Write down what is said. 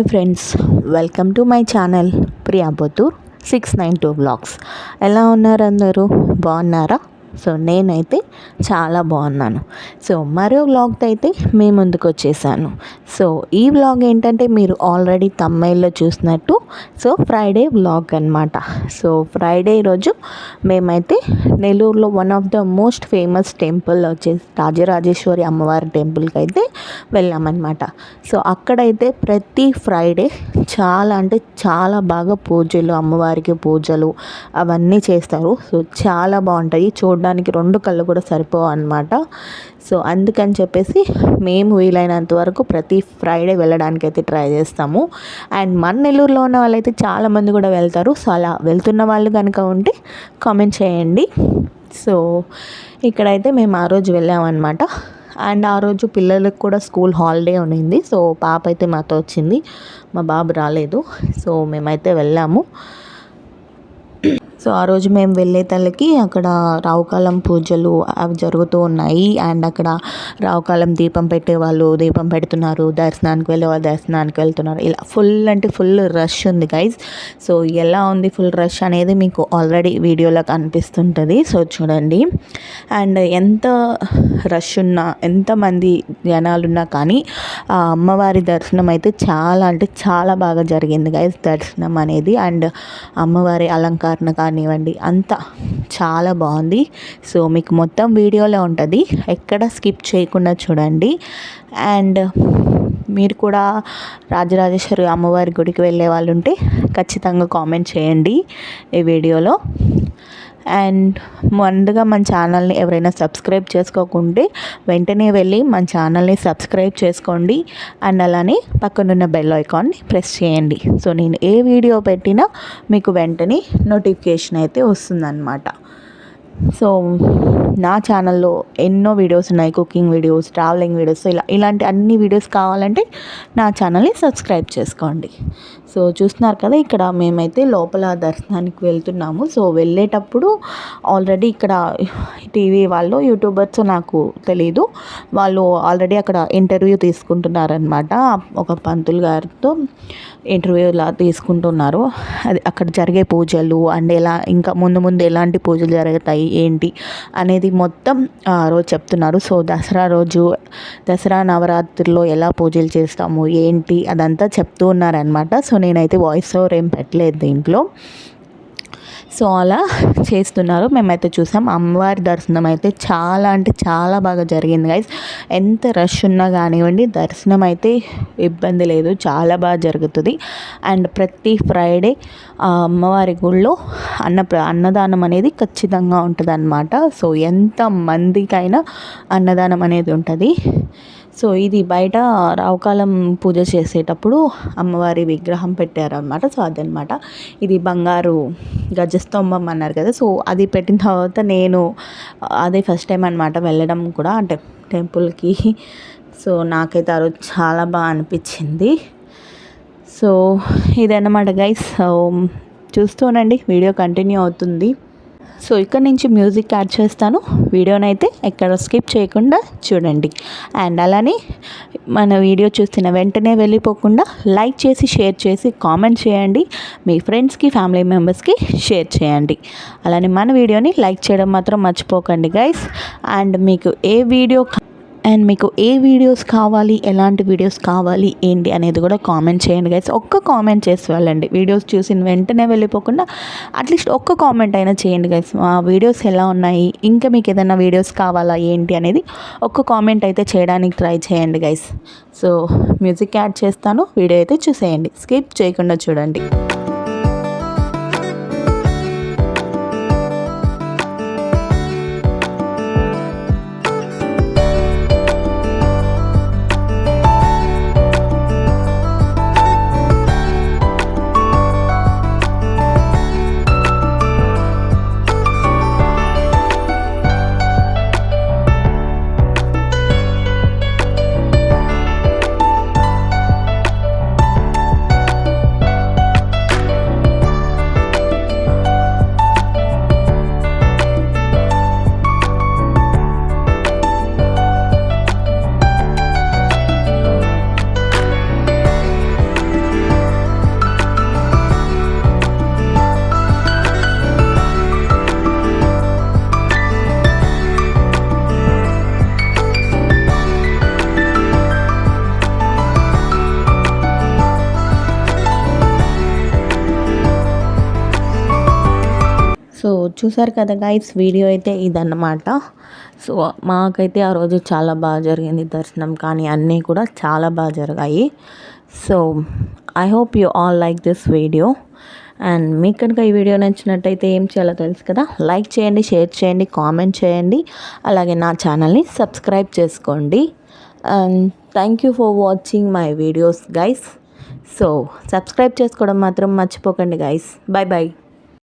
Hi friends, welcome to my channel Priya Bothur 692 blogs. ఎలా ఉన్నారు అందరూ? బాగున్నారా? సో నేనైతే చాలా బాగున్నాను. సో మరో వ్లాగ్తో అయితే మీ ముందుకు వచ్చేసాను. సో ఈ వ్లాగ్ ఏంటంటే మీరు ఆల్రెడీ తమ్నైల్లో చూసినట్టు సో ఫ్రైడే వ్లాగ్ అనమాట. సో ఫ్రైడే రోజు మేమైతే నెల్లూరులో one of the most famous temple వచ్చేసి రాజరాజేశ్వరి అమ్మవారి టెంపుల్కి అయితే వెళ్ళామన్నమాట. సో అక్కడైతే ప్రతి ఫ్రైడే చాలా అంటే చాలా బాగా పూజలు, అమ్మవారికి పూజలు అవన్నీ చేస్తారు. సో చాలా బాగుంటాయి, చూడడానికి రెండు కళ్ళు కూడా సరిపోవు అనమాట. సో అందుకని చెప్పేసి మేము వీలైనంత వరకు ప్రతి ఫ్రైడే వెళ్ళడానికి అయితే ట్రై చేస్తాము. అండ్ మన నెల్లూరులో ఉన్న వాళ్ళైతే చాలామంది కూడా వెళ్తారు. సో అలా వెళ్తున్న వాళ్ళు కనుక ఉంటే కామెంట్ చేయండి. సో ఇక్కడైతే మేము ఆ రోజు వెళ్ళామన్నమాట. అండ్ ఆ రోజు పిల్లలకు కూడా స్కూల్ హాలిడే ఉన్నింది. సో పాప అయితే మాతో వచ్చింది, మా బాబు రాలేదు. సో మేమైతే వెళ్ళాము. సో ఆ రోజు మేము వెళ్ళే తలకి అక్కడ రావుకాలం పూజలు అవి జరుగుతూ ఉన్నాయి. అండ్ అక్కడ రావుకాలం దీపం పెట్టేవాళ్ళు దీపం పెడుతున్నారు, దర్శనానికి వెళ్ళే వాళ్ళు దర్శనానికి వెళ్తున్నారు. ఇలా ఫుల్ అంటే ఫుల్ రష్ ఉంది గైజ్. సో ఎలా ఉంది ఫుల్ రష్ అనేది మీకు ఆల్రెడీ వీడియోలో కనిపిస్తుంటుంది. సో చూడండి. అండ్ ఎంత రష్ ఉన్నా, ఎంతమంది జనాలున్నా కానీ ఆ అమ్మవారి దర్శనం అయితే చాలా అంటే చాలా బాగా జరిగింది గైజ్, దర్శనం అనేది. అండ్ అమ్మవారి అలంకరణ కానివ్వండి అంతా చాలా బాగుంది. సో మీకు మొత్తం వీడియోలో ఉంటుంది, ఎక్కడ స్కిప్ చేయకుండా చూడండి. అండ్ మీరు కూడా రాజరాజేశ్వరి అమ్మవారి గుడికి వెళ్ళే వాళ్ళు ఉంటే ఖచ్చితంగా కామెంట్ చేయండి ఈ వీడియోలో. అండ్ ముందుగా మన ఛానల్ని ఎవరైనా సబ్స్క్రైబ్ చేసుకోకుంటే వెంటనే వెళ్ళి మన ఛానల్ని సబ్స్క్రైబ్ చేసుకోండి. అండ్ అలానే పక్కనున్న బెల్ ఐకాన్ని ప్రెస్ చేయండి. సో నేను ఏ వీడియో పెట్టినా మీకు వెంటనే నోటిఫికేషన్ అయితే వస్తుందన్నమాట. సో నా ఛానల్లో ఎన్నో వీడియోస్ ఉన్నాయి, కుకింగ్ వీడియోస్, ట్రావెలింగ్ వీడియోస్, ఇలాంటి అన్ని వీడియోస్ కావాలంటే నా ఛానల్ని సబ్స్క్రైబ్ చేసుకోండి. సో చూస్తున్నారు కదా, ఇక్కడ మేమైతే లోపల దర్శనానికి వెళ్తున్నాము. సో వెళ్ళేటప్పుడు ఆల్రెడీ ఇక్కడ టీవీ వాళ్ళు, యూట్యూబర్స్ నాకు తెలీదు, వాళ్ళు ఆల్రెడీ అక్కడ ఇంటర్వ్యూ తీసుకుంటున్నారనమాట. ఒక పంతులు గారితో ఇంటర్వ్యూలా తీసుకుంటున్నారు. అది అక్కడ జరిగే పూజలు అండ్ ఎలా ఇంకా ముందు ముందు ఎలాంటి పూజలు జరుగుతాయి ఏంటి అనేది మొత్తం ఆ రోజు చెప్తున్నారు. సో దసరా నవరాత్రిలో ఎలా పూజలు చేస్తాము ఏంటి అదంతా చెప్తూ ఉన్నారనమాట. సో నేనైతే వాయిస్ ఓవర్ ఏం పెట్టలేదు దీంట్లో. సో అలా చేస్తున్నారు, మేమైతే చూసాం. అమ్మవారి దర్శనం అయితే చాలా అంటే చాలా బాగా జరిగింది గైస్. ఎంత రష్ ఉన్నా కానివ్వండి, దర్శనం అయితే ఇబ్బంది లేదు, చాలా బాగా జరుగుతుంది. అండ్ ప్రతి ఫ్రైడే అమ్మవారి గుళ్ళో అన్నదానం అనేది ఖచ్చితంగా ఉంటుంది అన్నమాట. సో ఎంత మందికైనా అన్నదానం అనేది ఉంటుంది. సో ఇది బయట రావుకాలం పూజ చేసేటప్పుడు అమ్మవారి విగ్రహం పెట్టారనమాట. సో అదనమాట, ఇది బంగారు గజస్తంభం అన్నారు కదా. సో అది పెట్టిన తర్వాత నేను అదే ఫస్ట్ టైం అనమాట వెళ్ళడం కూడా అంటే టెంపుల్కి. సో నాకైతే ఆ రోజు చాలా బాగా అనిపించింది. సో ఇదన్నమాట గైస్. చూస్తూ ఉండండి, వీడియో కంటిన్యూ అవుతుంది. సో ఇక్కడ నుంచి మ్యూజిక్ యాడ్ చేస్తాను, వీడియోనైతే ఎక్కడ స్కిప్ చేయకుండా చూడండి. అండ్ అలానే మన వీడియో చూస్తున్న వెంటనే వెళ్ళిపోకుండా లైక్ చేసి, షేర్ చేసి, కామెంట్ చేయండి. మీ ఫ్రెండ్స్కి, ఫ్యామిలీ మెంబర్స్కి షేర్ చేయండి. అలానే మన వీడియోని లైక్ చేయడం మాత్రం మర్చిపోకండి గైస్. అండ్ మీకు ఏ వీడియోస్ కావాలి, ఎలాంటి వీడియోస్ కావాలి ఏంటి అనేది కూడా కామెంట్ చేయండి గైస్. ఒక్క కామెంట్ చేసి వెళ్ళండి, వీడియోస్ చూసిన వెంటనే వెళ్ళిపోకుండా అట్లీస్ట్ ఒక్క కామెంట్ అయినా చేయండి గైస్. మా వీడియోస్ ఎలా ఉన్నాయి, ఇంకా మీకు ఏదైనా వీడియోస్ కావాలా ఏంటి అనేది ఒక్క కామెంట్ అయితే చేయడానికి ట్రై చేయండి గైస్. సో మ్యూజిక్ యాడ్ చేస్తాను, వీడియో అయితే చూసేయండి, స్కిప్ చేయకుండా చూడండి. సో చూసారు కదా గైస్, వీడియో అయితే ఇదన్నమాట. సో మాకైతే ఆ రోజు చాలా బాగా జరిగింది, దర్శనం కానీ అన్నీ కూడా చాలా బాగా జరిగాయి. So I hope you all like this video. And మీకు కనుక ఈ వీడియో నచ్చినట్టయితే ఏం చేయాలో తెలుసు కదా, లైక్ చేయండి, షేర్ చేయండి, కామెంట్ చేయండి, అలాగే నా ఛానల్ని సబ్స్క్రైబ్ చేసుకోండి. And thank you for watching my videos guys. So subscribe చేసుకోవడం మాత్రం మర్చిపోకండి గైస్. Bye bye.